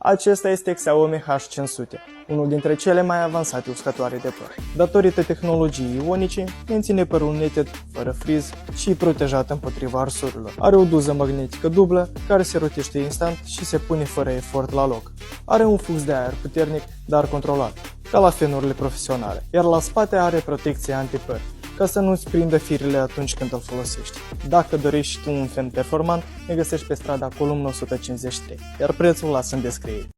Acesta este Xiaomi H500, unul dintre cele mai avansate uscătoare de păr. Datorită tehnologiei ionice, menține părul neted, fără friz și protejat împotriva arsurilor. Are o duză magnetică dublă, care se rotește instant și se pune fără efort la loc. Are un flux de aer puternic, dar controlat, ca la fenurile profesionale, iar la spate are protecție antipăr, ca să nu-ți prindă firele atunci când îl folosești. Dacă dorești și tu un fen performant, ne găsești pe strada Columna 153, iar prețul lasă în descriere.